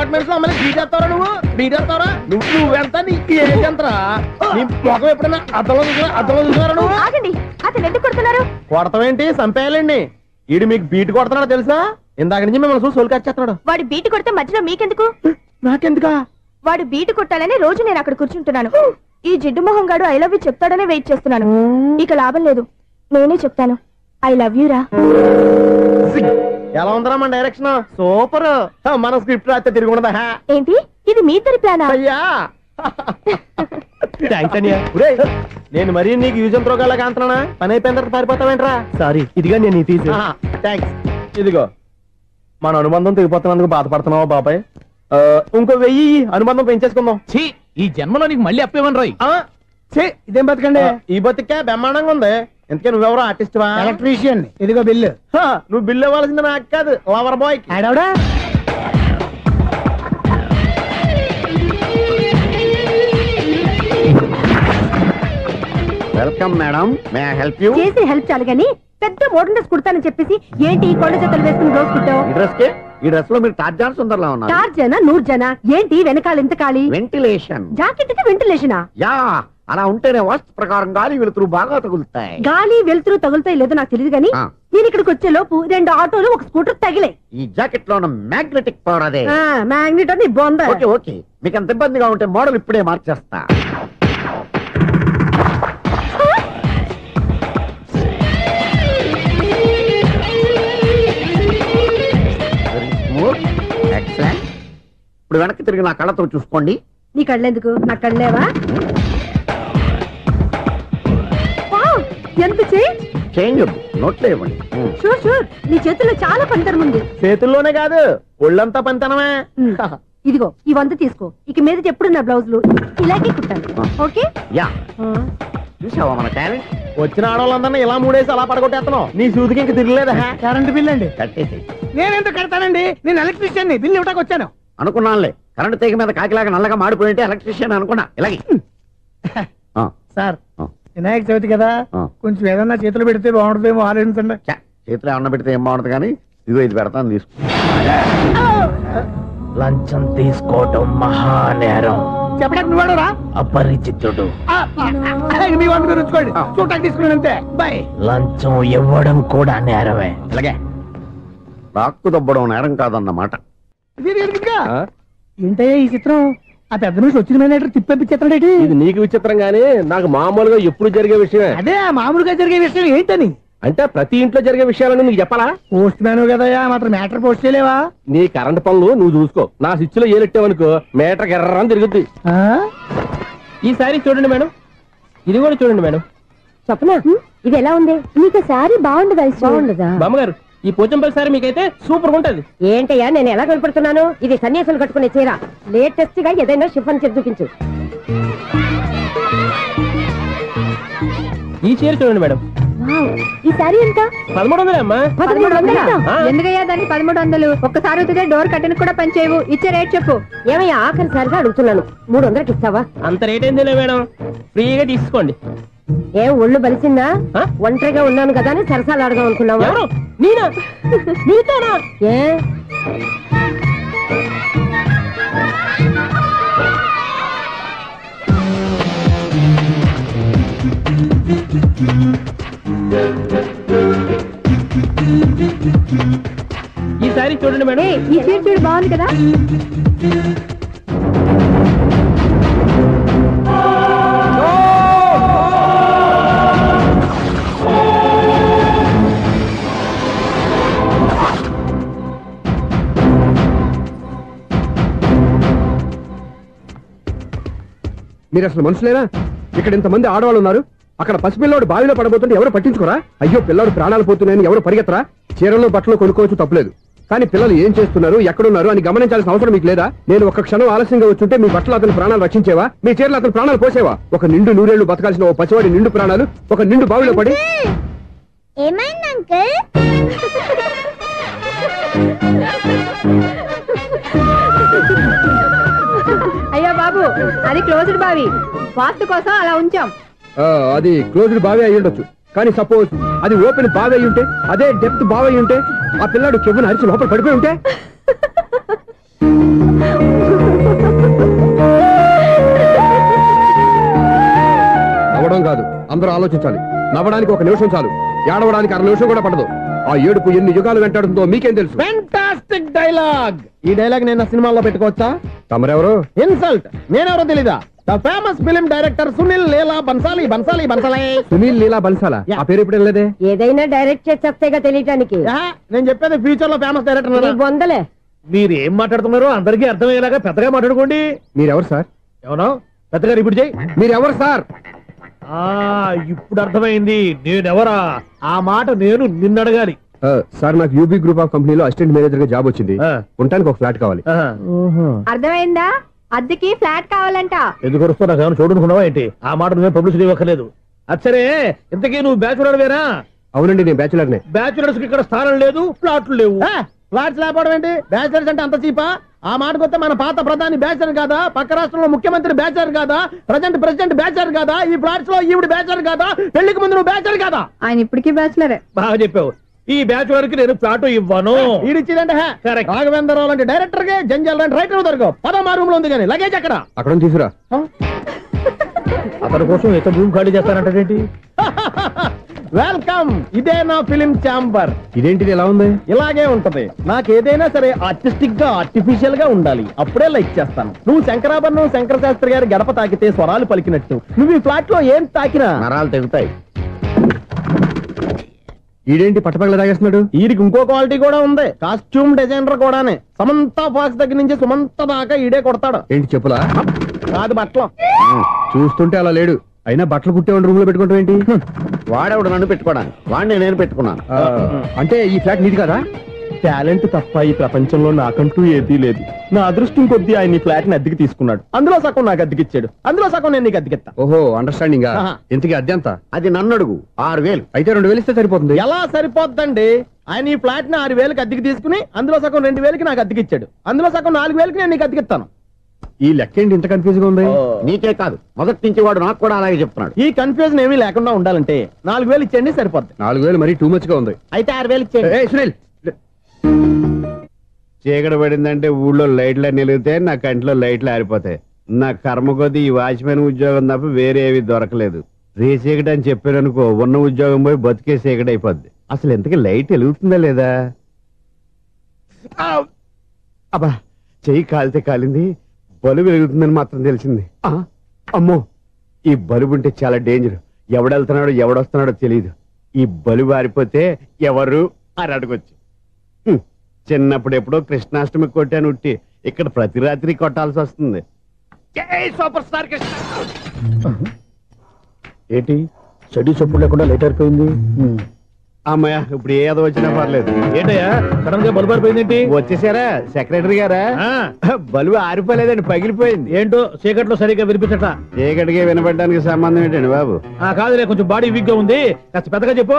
Apartments లో అమ్మని బీటేస్తావరా నువ్వెంత నీకు ఏంటంతరా నీ మొఖం ఎప్పుడైనా అద్దంలో చూసారా నువ్వు? ఆగండి, అతను ఎందుకు కొడుతున్నారు? కొడతావేంటి? చంపేయాలండి. ఈడు మీకు బీట్ కొడుతున్నాడు తెలుసా? ఇందాక నుంచి మిమ్మల్ని చూసి సోల్కి వచ్చేస్తున్నాడు. వాడు బీటు కొడితే మధ్యలో మీకెందుకు? నాకెందుకా? వాడు బీటు కొట్టాలని రోజు నేను అక్కడ కూర్చుంటున్నాను. ఈ జిడ్డు మొహం గాడు ఐ లవ్ యూ చెప్తాడనే వెయిట్ చేస్తున్నాను. ఇక లాభం లేదు, నేనే చెప్తాను ఐ లవ్ యూ రా. ఎలా ఉందరా మన డైరెక్షన్? సూపర్. మన స్క్రిప్ట్ రాస్తే తిరిగి ఉండదా? ఏంటి ఇది మీ ఇద్దరి ప్లానా? అయ్యా నేను మరీ నీకు యూజ్ అంత రోగాలాగా అంటున్నా. పని అయిపోయిన తర్వాత పారిపోతావేంట్రా? సారీ, ఇదిగా నేను తీసి. థ్యాంక్స్. ఇదిగో మన అనుబంధం తెగిపోతున్నందుకు బాధపడుతున్నావా బాబాయ్? ఇంకో 1000 అనుబంధం పెంచేసుకుందాం. ఈ జన్మలో నీకు మళ్ళీ అప్పేమని రాయి. ఇదేం బతికండి? ఈ బతికే బ్రహ్మాండంగా ఉంది. ఎందుకే నువ్వెవరో ఆర్టిస్ట్ వా? ఎలక్ట్రీషియన్. ఇదిగో బిల్లు. నువ్వు బిల్లు ఇవ్వాల్సింది నాకు కాదు, లవర్ బాయ్. ఆడవడా? Welcome madam, may I help you? చేసి హెల్ప్ చాలు గానీ పెద్ద మోడల్ డ్రెస్ కుడతానని చెప్పేసి ఏంటి కొండ జతలు వేసుకుని రోజు కుట్టావు? ఈ డ్రెస్ కే ఈ డ్రెస్ లో మీరు టార్జాన్ సుందర్లా ఉన్నారు. టార్జనా నూర్జనా ఏంటి వెనకాల ఎంత ఖాళీ? వెంటిలేషన్. జాకెట్ కి వెంటిలేషనా? యా, అలా ఉంటేనే వాస్తు ప్రకారం గాలి వెలుతురు బాగా తగులుతాయి. గాలి వెలుతురు తగులుతాయి లేదో నాకు తెలియదు గానీ నేను ఇక్కడికి వచ్చే లోపు 2 ఆటోలు ఒక స్కూటర్ తగిలే. ఈ జాకెట్ లో ఉన్న మ్యాగ్నెటిక్ పవర్ అదే. మ్యాగ్నెట్ అని బొంద. ఓకే ఓకే, మీకు అంత ఇబ్బందిగా ఉంటే మోడల్ ఇప్పుడే మార్చేస్తా. ఎక్సలెంట్. ఇప్పుడు వెనక్కి తిరిగి నా కళ్ళతో చూసుకోండి. నీ కళ్ళెందుకు? నా కళ్ళేవా? ఎంత చేంజ్ నోట్లో ఇవ్వండి. షూర్ షూర్, నీ చేతుల్లో చాలా పనితనం ఉంది. చేతుల్లోనే కాదు ఒళ్ళంతా పనితనమే. ఇదిగో ఈ 100 తీసుకో. ఇక మీద ఎప్పుడు నా బ్లౌజులు ఇలాగే కుట్టాను. ఓకే? యా, చూసావా మన టాలెంట్? వచ్చిన ఆడవాళ్ళందరినీ ఇలా మూడేసి అలా పడగొట్టేస్తున్నావు. నీ సూదికి ఇంక తిరగలేదా? కరెంట్ బిల్ అండి. కట్టేసి. నేనెందుకు కడతానండి? నేను ఎలక్ట్రీషియన్. బిల్లు ఇవ్వడానికి వచ్చాను. అనుకున్నానులే, కరెంట్ తీగ మీద కాకిలాగా నల్లగా మాడిపోయింటే ఎలక్ట్రీషియన్ అనుకున్నా. ఇలాగే సార్, వినాయక చవితి కదా, కొంచెం ఏదన్నా చేతులు పెడితే బాగుంటుందేమో ఆలోచించండి. చేతిలో అన్న పెడితే ఏం బాగుంటుంది కానీ ఇదిగో ఇది పెడతాను, తీసుకో. లంచం తీసుకోవటం మహానేరం. చెప్పడానికి నువ్వాడరా? అపరిచితుడు. మీ వంద మీరు ఉంచుకోండి, చూడటానికి తీసుకున్నాను అంతే. బాయ్. లంచం ఇవ్వడం కూడా నేరమే. ఇలాగే రాక్కు దబ్బడం నేరం కాదన్నమాట. ఏంటయ్యా ఈ చిత్రం? ఆ పెద్ద నుంచి వచ్చిన మేనేటర్ తిప్పించేస్తాడేటి? ఇది నీకు విచిత్రం గానీ నాకు మామూలుగా ఎప్పుడు జరిగే విషయమే. అదే మామూలుగా జరిగే విషయం ఏంటని? అంటే ప్రతి ఇంట్లో జరిగే విషయాలని నీకు చెప్పాలా? పోస్ట్ మ్యాన్ కదయ్యా, మాత్రం మ్యాటర్ పోస్ట్ చేయలేవా? నీ కరెంట్ పనులు నువ్వు చూసుకో. నా స్విచ్ లో ఏలెట్టావనుకో మీటర్ ఎర్రని తిరుగుద్ది. ఈసారి చూడండి మేడం, ఇది కూడా చూడండి మేడం. చెప్పనా ఇది ఎలా ఉంది? నీకు సారీ బాగుండదా? బాగుండదా బామ్మగారు? ఈ పోచంపల్లి సారీ మీకైతే సూపర్ ఉంటది. ఏంటయ్యా నేను ఎలా కనపడుతున్నాను? ఇది సన్యాసులు కట్టుకునే చీర. లేటెస్ట్ గా ఏదైనా షిఫాన్ చేసి చూపించు. ఈ చీర చూడండి మేడం. ఈ సారీ ఎంత? 1300 అమ్మా. 1300? ఎందుకయ్యా దానికి 1300? ఒక్కసారి అవుతుందే డోర్ కట్టెన్ కూడా పనిచేయవు. ఇచ్చే రేట్ చెప్పు. ఏమయ్యా ఆఖరిసారిగా అడుగుతున్నాను, 300కి ఇస్తావా? అంత రేట్ ఏందిలే మేడం, ఫ్రీగా తీసుకోండి. ఏం ఒళ్ళు బలిసిందా? ఒంటరిగా ఉన్నాను కదా అని సరసాలు అడదాం అనుకున్నావా? ఎవరు? నేనా? నీతోనా? ఏ ఈ సారీ చూడండి మేడం. ఈ చీర చూడు, బాగుంది కదా? మీరు అసలు మనుషులేనా? ఇక్కడ ఇంతమంది ఆడవాళ్ళు ఉన్నారు, అక్కడ పసిపిల్లాడు బావిలో పడబోతుంటే ఎవరు పట్టించుకోరా? అయ్యో పిల్లాడు ప్రాణాలు పోతున్నాయని ఎవరు పరిగెత్తరా? చీరలు బట్టలు కొనుక్కోవచ్చు, తప్పులేదు. కానీ పిల్లలు ఏం చేస్తున్నారు, ఎక్కడున్నారు అని గమనించాల్సిన అవసరం మీకు లేదా? నేను ఒక్క క్షణం ఆలస్యంగా వచ్చుంటే మీ బట్టలు అతని ప్రాణాలు రక్షించేవా? మీ చీరలు అతని ప్రాణాలు పోసేవా? ఒక నిండు నూరేళ్లు బతకాల్సిన ఓ పసివాడి నిండు ప్రాణాలు ఒక నిండు బావిలో పడి. ఏమైంది అంకుల్? అయ్యో బాబు, అది క్లోజ్డ్ బావి, వాస్తు కోసం అలా ఉంచాం. అది క్లోజ్డ్ బావి అయి ఉండొచ్చు, కానీ సపోజ్ అది ఓపెన్ బావి అయి ఉంటే, అదే డెప్త్ బావి అయి ఉంటే, ఆ పిల్లాడు చెవును అరిచి లోపల పడిపోయి ఉంటే అందరూ ఆలోచించాలి. నవ్వడానికి 1 నిమిషం చాలు, ఏడవడానికి 1/2 నిమిషం కూడా పడదు. ఆ ఏడుపు ఎన్ని యుగాలు వెంటాడుతుందో మీకేం తెలుసు? Fantastic dialogue. ఈ డైలాగ్ నేను సినిమాలో పెట్టుకోవచ్చా? తమరెవరు? ఇన్సల్ట్. నేనెవరో తెలీదా? The famous film director Sunil Leela Bansali. Sunil Leela బన్సాలా? ఆ పేరు ఇప్పుడు లేదే. ఏదైనా డైరెక్ట్ చేసేస్తేగా తెలియటానికి. నేను చెప్పేది ఫ్యూచర్ లో ఫేమస్ డైరెక్టర్. బొందలే. మీరు ఏం మాట్లాడుతున్నారో అందరికీ అర్థమయ్యేలాగా పెద్దగా మాట్లాడుకోండి. మీరెవరు సార్? ఎవరో పెద్దగా రిపీట్ చేయి. మీరెవరు సార్? ఇప్పుడు అర్థమైంది నేనెవరా. ఆ మాట నేను నిన్నడగాలి. సార్, నాకు యూబీ గ్రూప్ ఆఫ్ కంపెనీలో అసిస్టెంట్ మేనేజర్ గా జాబ్ వచ్చింది. ఉండడానికి 1 ఫ్లాట్ కావాలి. అర్థమైందా? అద్దెకి ఫ్లాట్ కావాలంట. ఎందుకు వస్తా నాకు చూడనుకున్నావా ఏంటి? ఆ మాట నువ్వే పబ్లిసిటీ ఇవ్వక్కర్లేదు. అచ్చరే, ఇంతకీ నువ్వు బ్యాచులర్ వేరా? అవునండి, నేను బ్యాచులర్నే. బ్యాచులర్స్ కి ఇక్కడ స్థానం లేదు, ఫ్లాట్లు లేవు. ఫ్లాట్స్ లేకపోవడం ఏంటి? బ్యాచులర్స్ అంటే అంత చీపా? ఆ మాటకొస్తే మన పాత ప్రధాని బ్యాచర్ కాదా? పక్క రాష్ట్రంలో ముఖ్యమంత్రి బ్యాచర్ కాదా? ప్రెసిడెంట్ బ్యాచర్ కాదా? ఈ ఫ్లాట్స్ లో ఈవిడ బ్యాచర్ కాదా? పెళ్లికి ముందు నువ్వు బ్యాచర్ కాదా? ఆయన ఇప్పటికీ బ్యాచులరే. బాగా చెప్పావు. ఈ బ్యాచులర్ కి నేను ఫ్లాట్ ఇవ్వను. ఈడిచ్చిందంటే రాఘవేంద్రరావు లాంటి డైరెక్టర్ కి జంజల్ లాంటి రైటర్ దొరకవు. 13 రూమ్ లో ఉంది కానీ లగేజ్ అక్కడ. అక్కడ తీసుకురా. అతని కోసం ఎంత రూమ్ ఖాళీ చేస్తానంటే వెల్కమ్. ఇదే నా ఫిలిం ఛాంబర్. ఇదేంటిది ఎలా ఉంది? ఇలాగే ఉంటది. నాకు ఏదైనా సరే ఆర్టిస్టిక్ గా ఆర్టిఫిషియల్ గా ఉండాలి. అప్పుడే లైక్ చేస్తాను. నువ్వు శంకరాభరణం శంకర శాస్త్రి గారి గడప తాకితే స్వరాలు పలికినట్టు నువ్వు ఈ ఫ్లాట్ లో ఏం తాకినా నరాలు తెగుతాయి. ఈడేంటి పట్టపగల తాగేస్తున్నాడు? వీడికి ఇంకో క్వాలిటీ కూడా ఉంది. కాస్ట్యూమ్ డిజైనర్ కూడానే. సమంత ఫాక్స్ దగ్గర నుంచి సుమంత దాకా ఈడే కొడతాడు. ఏంటి చెప్పులా? కాదు, బట్టలు. చూస్తుంటే అలా లేడు. అయినా బట్టలు కుట్టేవాడి రూమ్ లో పెట్టుకుంటాం ఏంటి? వాడేవాడు నన్ను పెట్టుకోవడానికి, వాడిని నేను పెట్టుకున్నాను. అంటే ఈ ఫ్లాట్ నీది కదా? టాలెంట్ తప్ప ఈ ప్రపంచంలో నాకంటూ ఏదీ లేదు. నా అదృష్టం కొద్దీ ఆయన ఈ ఫ్లాట్ ని అద్దెకి తీసుకున్నాడు. అందులో సగం నాకు అద్దెకిచ్చాడు, అందులో సగం నేను నీకు అద్దెకిస్తా. ఓహో, అండర్స్టాండింగ్. ఇంతకీ అద్దె ఎంత? అది నన్ను అడుగు. 6000. అయితే 2000 ఇస్తే సరిపోతుంది. ఎలా సరిపోద్దండి? ఆయన ఈ ఫ్లాట్ ని 6000కి అద్దెకి తీసుకుని అందులో సగం 2000కి నాకు అద్దెకిచ్చాడు. అందులో సగం 4000కి నేను నీకు అద్దెకిస్తాను. ఈ లెక్క ఏంటి ఇంత కన్ఫ్యూజ్ గా ఉంది? నీకే కాదు, మొదటి నుంచి వాడు నాకు కూడా అలాగే చెప్తున్నాడు. ఈ కన్ఫ్యూజన్ ఏమీ లేకుండా ఉండాలంటే 4000 ఇచ్చేయండి, సరిపోద్ది. 4000 మరీ టూ మచ్ గా ఉంది. అయితే 6000 ఇచ్చేయండి. సునీల్, చీకటి పడిందంటే ఊళ్ళో లైట్లు నిలిగితే నా కంటిలో లైట్లు ఆరిపోతాయి. నా కర్మ కొద్దీ ఈ వాచ్మెన్ ఉద్యోగం తప్ప వేరే ఏవి దొరకలేదు. రేచీకటి అని చెప్పారనుకో, ఉన్న ఉద్యోగం పోయి బతికే చీకటి అయిపోద్ది. అసలు ఇంతకీ లైట్ వెలుగుతుందా లేదా? అబ్బా, చెయ్యి కాలితే కాలింది, బలుబు వెలుగుతుందని మాత్రం తెలిసింది. అమ్మో, ఈ బలుబు ఉంటే చాలా డేంజర్. ఎవడెళ్తున్నాడో ఎవడొస్తున్నాడో తెలియదు. ఈ బలుబు ఆరిపోతే ఎవరు అని అడగొచ్చు. చిన్నప్పుడు ఎప్పుడో కృష్ణాష్టమి కొట్టాను ఉట్టి, ఇక్కడ ప్రతి రాత్రి కొట్టాల్సి వస్తుంది. Super star Krishna. ఏంటి చెడు చెప్పుడు లేకుండా లైట్ అయిపోయింది? అమ్మయ్య, ఇప్పుడు ఏదో వచ్చినా పర్లేదు. ఏంటయ్యా సడన్ గా బల్బు ఆరిపోయింది ఏంటి? వచ్చేసారా సెక్రటరీ గారా? బల్బు ఆరిపోలేదండి, పగిలిపోయింది. ఏంటో చీకట్లో సరిగ్గా వినిపించట. చీకటికి వినపడడానికి సంబంధం ఏంటండి బాబు? కాదులే, కొంచెం బాడీ వీక్ గా ఉంది, కాస్త పెద్దగా చెప్పు.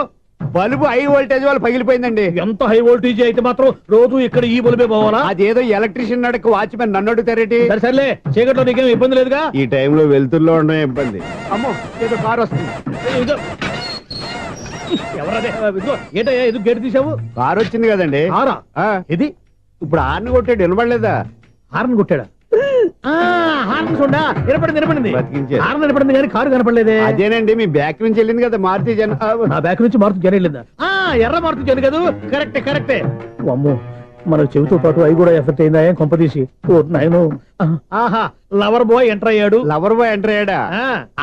బల్బు హై వోల్టేజ్ వాళ్ళు పగిలిపోయిందండి. ఎంత హై వోల్టేజ్ అయితే మాత్రం రోజు ఇక్కడ ఈ బల్బే పోవాలా? అదేదో ఎలక్ట్రీషియన్ నడక వాచ్మెన్ నన్ను అడుగుతారేటి? సర్లే, చీకట్లో నీకేం ఇబ్బంది లేదుగా? ఈ టైంలో వెళ్తుల్లో ఉండడం ఇబ్బంది. అమ్మో, ఏదో కారు వస్తుంది. ఎవరదే? ఏంటయ్యా ఎందుకు గేటు తీసావు? కారు వచ్చింది కదండి. ఇది ఇప్పుడు హార్న్ కొట్టాడు, వినపడలేదా? హార్న్ కొట్టాడా? హార్న్ చూడా వినపడింది. బతికించాడు. హార్న్ వినపడింది కానీ కారు కనపడలేదే. అదేనండి, మీ బ్యాక్ నుంచి వెళ్ళింది కదా మారుతి జన. నా బ్యాక్ నుంచి మారుతి జన వెళ్ళిందా? ఎర్ర మారుతి జన కదా? కరెక్టే. అమ్మో, మన చెవితో పాటు అవి కూడా ఎఫెక్ట్ అయిందా? ఏం కొంపదీసి? ఆహా, లవర్ బాయ్ ఎంటర్ అయ్యాడు. లవర్ బాయ్ ఎంటర్ అయ్యాడా?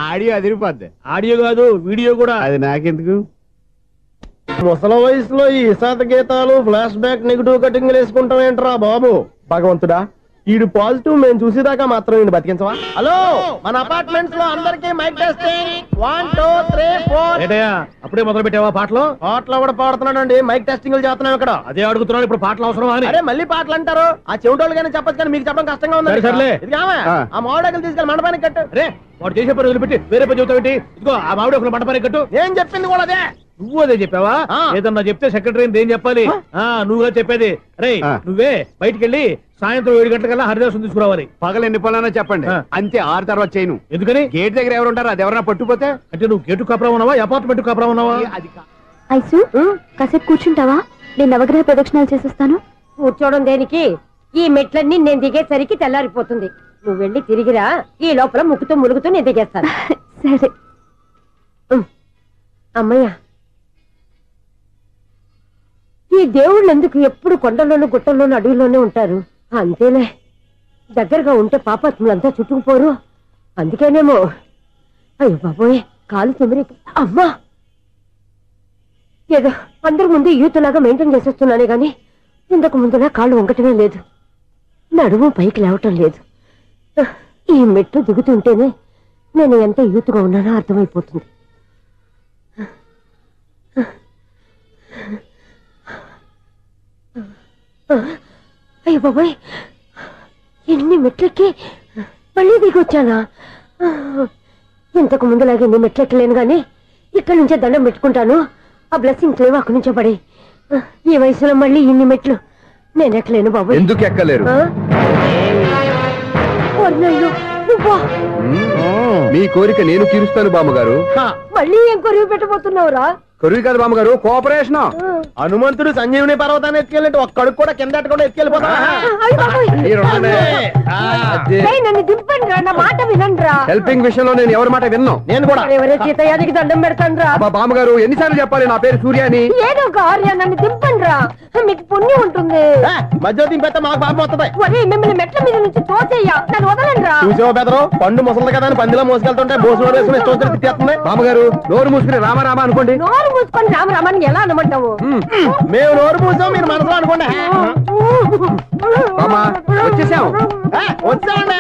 ఆడియో అదిరిపోద్ది. ఆడియో కాదు, వీడియో కూడా. అది నాకెందుకు? ముసల వయసులో ఈ ఇసాత గీతాలు, ఫ్లాష్ బ్యాక్, నెగిటివ్ కటింగ్ వేసుకుంటాం ఏంట్రా బాబు? భగవంతుడా, ఈడు పాజిటివ్ మేము చూసేదాకా మాత్రం ఈయన బతికించవా? హలో, మన అపార్ట్మెంట్స్ లో అందరికీ మైక్ టెస్టింగ్. 1 2 3 4. ఏటయ్యా అప్పుడే మొదలు పెట్టావా పాటలు? పాటలు కూడా పాడుతున్నాడు అండి, మైక్ టెస్టింగ్ చేస్తున్నాం ఇక్కడ. అదే అడుగుతున్నాడు, ఇప్పుడు పాటలు అవసరం అని. అరే మళ్ళీ పాటలు అంటారు, ఆ చెవిటోళ్ళు కానీ చెప్పచ్చు కానీ మీకు చెప్పడం కష్టంగా ఉంది. సర్లే, ఆ మామిడాకులు తీసుకెళ్ళి మండపానికి కట్టు. రే, వాడు చేసే పని వదిలిపెట్టి వేరే పని చెబుతావు. ఇదిగో ఆ మామిడాకులు మండపానికి కట్టు. నేను చెప్పింది కూడా అదే. నువ్వు అదే చెప్పావా? ఏదన్నా చెప్తే సెక్రటరీ ఏం చెప్పాలి? నువ్వుగా చెప్పేది. రే, నువ్వే బయటికి వెళ్ళి సాయంత్రం 7 గంటలకల్లా హరిదాసు తీసుకురావాలి. పగలు ఎన్ని పనులన్నా చెప్పండి, అంతే. 6 తర్వాత చేయను. ఎందుకని? గేట్ దగ్గర ఎవరు ఉంటారు, అది ఎవరైనా పట్టుపోతే. అంటే నువ్వు గేటు కాపురా ఉన్నావా, అపార్ట్మెంట్ కాపురా ఉన్నావా? ఐసు, కాసేపు కూర్చుంటావా? నేను నవగ్రహ ప్రదక్షిణాలు చేసేస్తాను. కూర్చోవడం దేనికి? ఈ మెట్లన్నీ నేను దిగేసరికి తెల్లారిపోతుంది. నువ్వు వెళ్ళి తిరిగిరా, ఈ లోపల ముక్కుతూ ములుగుతూ నేను దిగేస్తాను. సరే. అమ్మయ్య, ఈ దేవుళ్ళు ఎందుకు ఎప్పుడు కొండల్లోనూ గుట్టల్లోనూ అడవిలోనే ఉంటారు? అంతేలే, దగ్గరగా ఉంటే పాపాత్ములంతా చుట్టుకుపోరు. అందుకేనేమో. అయ్యో బాబోయ్, కాలు తిమిరి. అమ్మా, ఏదో అందరి ముందు యూత్లాగా మెయింటైన్ చేసేస్తున్నానే గాని ఇంతకు ముందులా కాళ్ళు వంకటమే లేదు, నడుము పైకి లేవటం లేదు. ఈ మెట్లు దిగుతుంటేనే నేను ఎంత యూత్గా ఉన్నానో అర్థమైపోతుంది. అయ్యో బాబాయ్, ఎన్ని మెట్లెక్కి మళ్ళీ దిగొచ్చానా? ఇంతకు ముందులాగే ఎన్ని మెట్లెక్కలేను గాని ఇక్కడి నుంచే దండం పెట్టుకుంటాను. ఆ బ్లెస్సింగ్ లేవు అక్కడి నుంచే పడే. ఈ వయసులో మళ్ళీ ఇన్ని మెట్లు నేను ఎక్కలేను బాబు. ఎందుకు ఎక్కలేరు? మీ కోరిక నేను తీరుస్తాను బామ్మగారు. మళ్ళీ ఏం కొరివి పెట్టబోతున్నావురా? కొరివి కాదు బామ్మగారు, కోఆపరేషన్. హనుమంతుడు సంజీవుని పర్వతాన్ని ఎత్తుకెళ్ళి ఒక్కడికి కూడా కింద కూడా ఎత్తుకెళ్ళిపోతా. నన్ను దింపండి రా, నా మాట వినండి రా. హెల్పింగ్ విషయంలో నేను ఎవరి మాట విన్నాను. నేను కూడా ఎవరే సీతయ్యానికి దండం పెడతాను రా. బామ్మగారు ఎన్నిసార్లు చెప్పాలి నా పేరు సూర్య అని? ఏదో ఒక ఆర్య, నన్ను దింపండి రా, మీకు పుణ్యం ఉంటుంది. మధ్య దింపేస్తే మాకు పాపం వస్తుంది. ఒరే, మిమ్మల్ని మెట్ల మీద నుంచి తోచేయ్యా, నన్ను వదలండి రా. చూసావా బెదరు, పండు ముసలి కదా అని పందిలో మోసుకెళ్తుంటే భోజనం వేసుకుని ఇష్టం తిట్టేస్తుంది. బామ్మగారు నోరు మూసుకుని రామారామా అనుకోండి. నోరు మూసుకొని రామరామాన్ని ఎలా అనమంటావు? మేము నోరు మూసాం, మీరు మనసులో అనుకోండి. బామ్మా వచ్చేసాం. వచ్చామండి.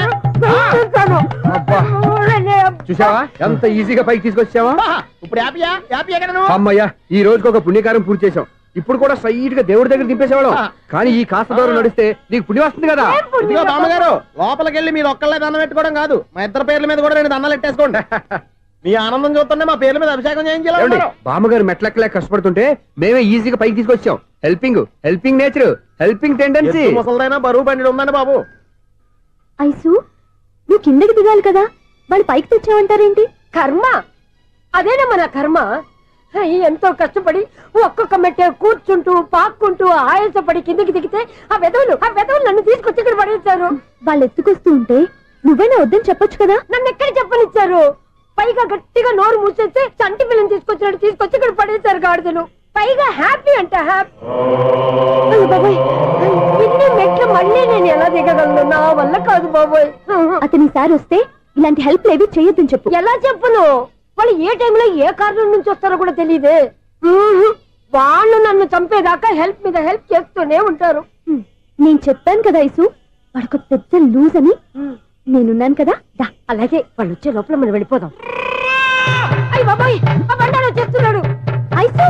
చూసావా ఎంత ఈజీగా పైకి తీసుకొచ్చావా? ఇప్పుడు హ్యాపీయా? హ్యాపీయా కదా నువ్వు? అమ్మయ్యా, ఈ రోజుకి ఒక పుణ్యకారం పూర్తి చేసాం. ఇప్పుడు కూడా స్ట్రైట్ గా దేవుడి దగ్గర దింపేసేవాళ్ళం. కానీ ఈ కాస్త దూరం నడిస్తే నీకు పుణ్యం వస్తుంది కదా. ఇదిగో బామ్మగారు, లోపలికి వెళ్ళి మీరు ఒక్కళ్ళే దండం పెట్టుకోవడం కాదు, మా ఇద్దరు పేర్ల మీద కూడా నేను దండాలు పెట్టేసుకోండి. మీ ఆనందం చూస్తుంటే మా పేర్ల మీద అభిషేకం చేయించాలి. బామ్మగారు మెట్లెక్కలే కష్టపడుతుంటే మేమే ఈజీగా పైకి తీసుకొచ్చాం. Helping nature, helping tendency. ముసలిదైనా బరువు బండి ఉందండి బాబు. ఐసు, నువ్వు కిందకి దిగాలి కదా, వాళ్ళు పైకి తెచ్చావంటారేంటి? కర్మ అదేనమ్మా, నా కర్మ. ఎంతో కష్టపడి ఒక్కొక్క మెట్టే కూర్చుంటూ పాక్కుంటూ ఆయాసపడి కిందకి దిగితే ఆ వెధవులు నన్ను తీసుకొచ్చి ఇక్కడ పడేశారు. వాళ్ళు ఎత్తుకొస్తూ ఉంటే నువ్వైనా వద్దని చెప్పొచ్చు కదా. నన్ను ఎక్కడ చెప్పనిచ్చారు? పైగా గట్టిగా నోరు మూసేస్తే చంటి పిల్లని తీసుకొచ్చినట్టు తీసుకొచ్చి ఇక్కడ పడేశారు గాడిదలు. పైగా హ్యాపీ అంట హ్యాపీ. బాబాయ్, ఇన్ని మెట్లు మళ్ళీ నేను ఎలా దిగగలను? నా వల్ల కాదు బాబోయ్. అతని సార్ వస్తే ఇలాంటి హెల్ప్ లేవి చేయొద్దని చెప్పు. ఎలా చెప్పును? వాళ్ళు ఏ టైంలో ఏ కారణం నుంచి వస్తారో కూడా తెలియదే. వాళ్ళు నన్ను చంపేదాకా హెల్ప్ మీద హెల్ప్ చేస్తూనే ఉంటారు. నేను చెప్పాను కదా ఐసు, వాడొక పెద్ద లూజ్ అని. నేనున్నాను కదా. అలాగే వాళ్ళు వచ్చే లోపల మనం వెళ్ళిపోదాం. అయ్య బాబాయ్, ఆ బండారు వచ్చేస్తున్నాడు. Ice,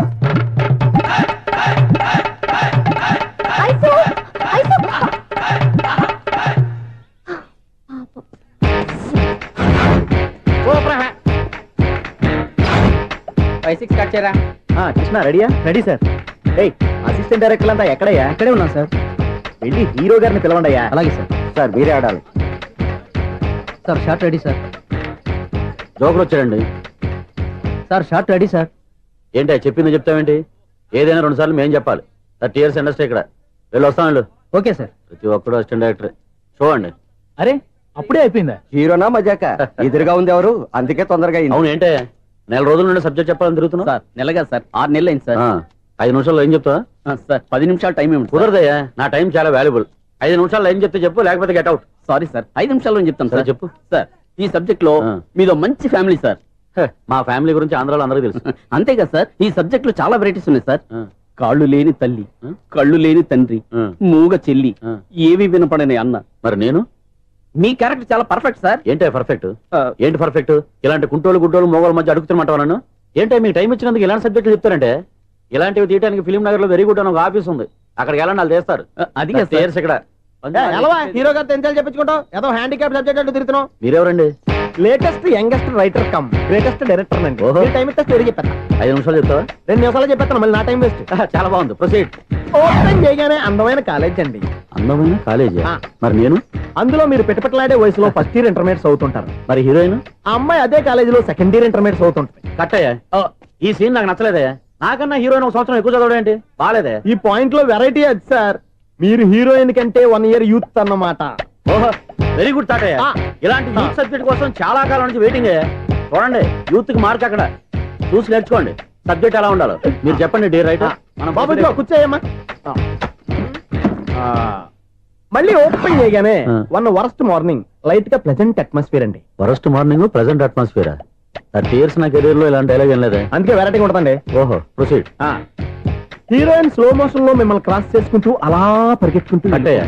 ice, ice. 5-6 కట్ చేయరా. కృష్ణ రెడీయా? Ready sir. అసిస్టెంట్ డైరెక్టర్ అంతా ఎక్కడయ్యా? ఇక్కడే ఉన్నాం సార్. వెళ్ళి హీరో గారిని పిలవండి అయ్యా. అలాగే సార్. సార్ మీరే ఆడాలి sir. Short ready sir. Joker వచ్చాడండి సార్. Short ready sir. ఏంటి చెప్పింది చెప్తావేంటి? ఏదైనా 2 సార్లు మేము చెప్పాలి. 30 years ఇండస్ట్రీ ఇక్కడ. వెళ్ళి వస్తాం వెళ్ళు. Okay sir. ప్రతి ఒక్కడు అసిస్టెంట్ డైరెక్టర్. చూడండి. అరే అప్పుడే అయిపోయిందా? హీరోనా మజాక? ఎదురుగా ఉంది ఎవరు, అందుకే తొందరగా అయింది. అవును, ఏంటే 4 రోజుల నుండి సబ్జెక్ట్ చెప్పాలని తిరుగుతున్నావు? సార్ నెలగా సార్, 6 నెలలు అయింది సార్. 5 నిమిషాల్లో ఏం చెప్తా సార్? 10 నిమిషాలు టైం ఏమిటి? కుదరదయ్యా, నా టైం చాలా వాల్యుబుల్. 5 నిమిషాల్లో ఏం చెప్తే చెప్పు, లేకపోతే గెట్ అవుట్. సారీ సార్, 5 నిమిషాల్లో చెప్తాను సార్. చెప్పు సార్, ఈ సబ్జెక్ట్ లో మీదో మంచి ఫ్యామిలీ సార్. మా ఫ్యామిలీ గురించి ఆంధ్రాలో అందరికీ తెలుసు. అంతేగా సార్, ఈ సబ్జెక్ట్ లో చాలా వెరైటీస్ ఉన్నాయి సార్. కాళ్ళు లేని తల్లి, కళ్ళు లేని తండ్రి, మూగ చెల్లి, ఏవి వినపడని అన్న. మరి నేను? మీ క్యారెక్టర్ చాలా పర్ఫెక్ట్ సార్. ఏంటే పర్ఫెక్ట్? ఏంటి పర్ఫెక్ట్? ఇలాంటి కుంటోలు గుడ్డోలు మోగోల మధ్య అడుగుతున్నమాట నన్ను. ఏంటంటే మీకు టైం ఇచ్చినందుకు ఇలాంటి సబ్జెక్టులు చెప్తారంటే? ఇలాంటివి తీయడానికి ఫిలిం నగర్ లో వెరీ గుడ్ అని ఒక ఆఫీస్ ఉంది, అక్కడికి వెళ్ళండి, వాళ్ళు చేస్తారు. అది ఇక్కడ హీరో గారు తెంచాలి చెప్పించుకుంటాం. ఏదో హ్యాండిక్యాప్ సబ్జెక్ట్ అంటూ తిరుగుతున్నాం. మీరెవరండి? Latest youngest writer cum greatest director అండి. టైం ఇస్తే స్టోరీ చెప్పాను. 5 నిమిషాలు చెప్తావా? 2 నిమిషాలు చెప్పేస్తాను, మళ్ళీ నా టైం వేస్ట్. చాలా బాగుంది, ప్రొసీడ్. ఓపెన్ చేయగానే అందమైన కాలేజ్ అండి. అందమైన కాలేజ్? మరి నేను? అందులో మీరు పెట్టుపట్లాడే వయసులో ఫస్ట్ ఇయర్ ఇంటర్మీడియట్స్ అవుతుంటారు. మరి హీరోయిన్? ఆ అమ్మాయి అదే కాలేజీలో సెకండ్ ఇయర్ ఇంటర్మీడియట్స్ అవుతుంటుంది. కట్టయ్యా, ఈ సీన్ నాకు నచ్చలేదే. నాకన్నా హీరోయిన్ 1 సంవత్సరం ఎక్కువ చదవడం ఏంటి? బాలేదే. ఈ పాయింట్ లో వెరైటీ అది సార్. మీరు హీరోయిన్ కంటే 1 year యూత్ అన్నమాట. ఓహో, వెరీ గుడ్ థాట్. ఇలాంటి యూత్ సబ్జెక్ట్ కోసం చాలా కాలం నుంచి వెయిటింగ్. చూడండి, యూత్ కి మార్క్ అక్కడ చూసి నేర్చుకోండి. సబ్జెక్ట్ ఎలా ఉండాలి మీరు చెప్పండి డియర్ రైటర్. బాబు ఇదిగో కూర్చోయమ్మా. మళ్ళీ ఓపెన్ చేయగానే వన్ వరస్ట్ మార్నింగ్ లైట్ గా ప్లెజెంట్ అట్మాస్ఫియర్ అండి. Worst morning present atmosphere. 30 years నా కెరీర్ లో ఇలాంటి డైలాగ్ ఏం లేదే. అందుకే వెరైటీగా ఉంటుందండి. ఓహో ప్రొసీడ్. హీరోయిన్ స్లో మోషన్ లో మిమ్మల్ని క్రాస్ చేసుకుంటూ అలా పరిగెట్టుకుంటూ కట్టయ్య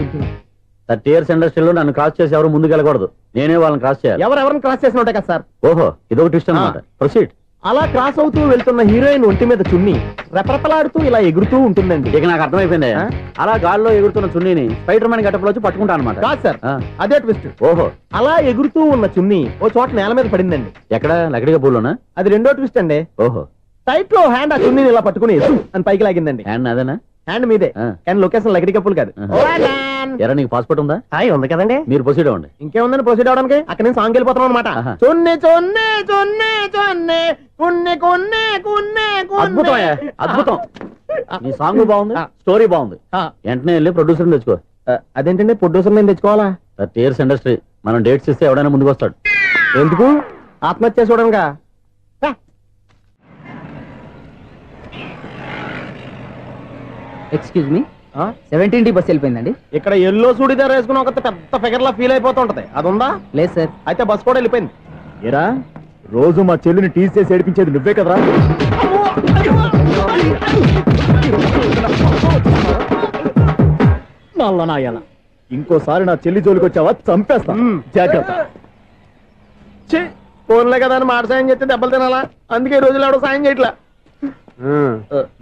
30 years ఇండస్ట్రీలో నన్ను క్రాస్ చేసి ఎవరు ముందుకు వెళ్ళకూడదు, నేనే వాళ్ళని క్రాస్ చేయాలి. ఎవరెవరిని క్రాస్ చేసిన ఉంటాయి కదా సార్. ఓహో ఇదొక ట్విస్ట్ అన్నమాట. ప్రొసీడ్. అలా క్రాస్ అవుతూ వెళ్తున్న హీరోయిన్ ఒంటి మీద చున్ని రెపరెపలాడుతూ ఇలా ఎగురుతూ ఉంటుందండి. ఇక నాకు అర్థమైపోయింది. అలా గాల్లో ఎగురుతున్న చున్నీని స్పైడర్ మ్యాన్ గట్టపులో వచ్చి పట్టుకుంటా అనమాట. కాదు సార్, అదే ట్విస్ట్. ఓహో అలా ఎగురుతూ ఉన్న చున్ని ఓ చోట నేల మీద పడిందండి. ఎక్కడ లకడిగా పూలోనా? అది రెండో ట్విస్ట్ అండి. ఓహో టైట్ లో హ్యాండ్ ఆ చున్నీని ఇలా పట్టుకుని అని పైకి లాగిందండి. హ్యాండ్ అదేనా? హ్యాండ్ మీదే, కానీ లొకేషన్ లకడి కప్పులు కాదు. ఎరా నీకు పాస్పోర్ట్ ఉందా? ఉంది కదండి. మీరు ప్రొసీడ్ అవ్వండి. ఇంకేముందని ప్రొసీడ్ అవడానికి అక్కడ నేను సాంగ్ వెళ్ళిపోతాం అనమాట. చున్ని చున్ని చున్ని చున్ని కున్ని కున్ని కున్ని అద్భుతం అద్భుతం. నీ సాంగ్ బాగుంది, స్టోరీ బాగుంది. వెంటనే వెళ్ళి ప్రొడ్యూసర్ తెచ్చుకో. అదేంటండి ప్రొడ్యూసర్ నేను తెచ్చుకోవాలా? 30 years ఇండస్ట్రీ, మనం డేట్స్ ఇస్తే ఎవడైనా ముందుకు వస్తాడు. ఎందుకు? ఆత్మహత్య చూడనుగా. Excuse me, 17D bus వెళ్ళిపోయిందండి. ఇక్కడ ఎల్లో చూడిదార్ వేసుకుని ఒక పెద్ద ఫిగర్ లా ఫీల్ అయిపోతూ ఉంటది, అది ఉందా? లేదు సార్. అయితే బస్ కూడా వెళ్ళిపోయింది. ఏరా రోజు మా చెల్లిని టీస్ చేసి ఏడిపించేది నువ్వే కదరా? ఇంకోసారి నా చెల్లి జోలికి వచ్చావా చంపేస్తా, జాగ్రత్త. ఫోన్లే కదా అని మాట సాయం చేస్తే దెబ్బలు తినాలా? అందుకే ఈ రోజులు ఎవడో సాయం చేయట్లా.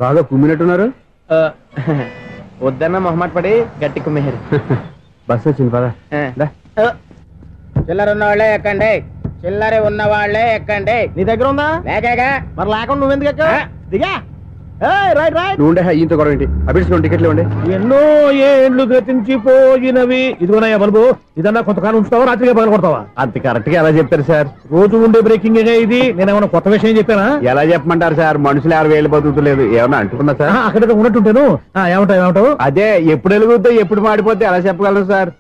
బాగా కుమ్మినట్టున్నారు. వద్దన్న మొహమాట పడి గట్టి కుమ్మేహారు. బస్సు వచ్చింది పదా. చిల్లర ఉన్న వాళ్ళే ఎక్కండి, చిల్లర ఉన్న వాళ్ళే ఎక్కండి. నీ దగ్గర ఉందా? లేకగా మరి లేకుండా నువ్వెందుకు ఎక్క? దిగా. Right right. నువ్వు ఉండే ఈయంతో గొడవ ఏంటి? అభిడ్స్ టికెట్లు ఇవ్వండి. ఎన్నో ఏండ్లు గతించిపోయినవి. ఇదిగోనయ్యా బల్బు, ఇదన్నా కొంతకాలం ఉంచుతావా, రాత్రిగా పగల కొడతావా? అంత కరెక్ట్ గా ఎలా చెప్తారు సార్? రోజు ఉండే బ్రేకింగ్ ఇది. నేనేమన్నా కొత్త విషయం చెప్పానా? ఎలా చెప్పమంటారు సార్? మనుషులు 60 వేలు బతుకుతలేదు, ఏమన్నా అంటున్నా సార్? అక్కడ ఉన్నట్టుంటాను. ఏమంటావు? అదే ఎప్పుడు వెలుగుద్దో ఎప్పుడు మాడిపోతే ఎలా చెప్పగలను సార్?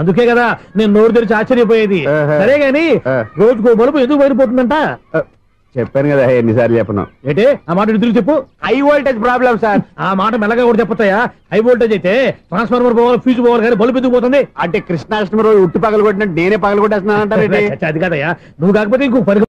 అందుకే కదా నేను నోరు తెరిచి ఆశ్చర్యపోయేది. సరే గాని రోజుకో బలుపు ఎందుకు బయటపోతుందంట? చెప్పాను కదా ఎన్నిసార్లు చెప్పను. ఏంటే ఆ మాట తిరిగి చెప్పు. High voltage problem sir. ఆ మాట మెల్లగా కూడా చెప్పొచ్చాయా? హై వోల్టేజ్ అయితే ట్రాన్స్ఫార్మర్ పోవాలి, ఫ్యూజ్ పోవాలి, కానీ బల్బు ఎందుకు పోతుంది? అంటే కృష్ణాష్టమి రోజు ఉట్టి పగలు కొట్టినట్టు నేనే పగలు కొట్టేస్తున్నాను అంటారు. అది కాదయ్యా, నువ్వు కాకపోతే ఇంకో పని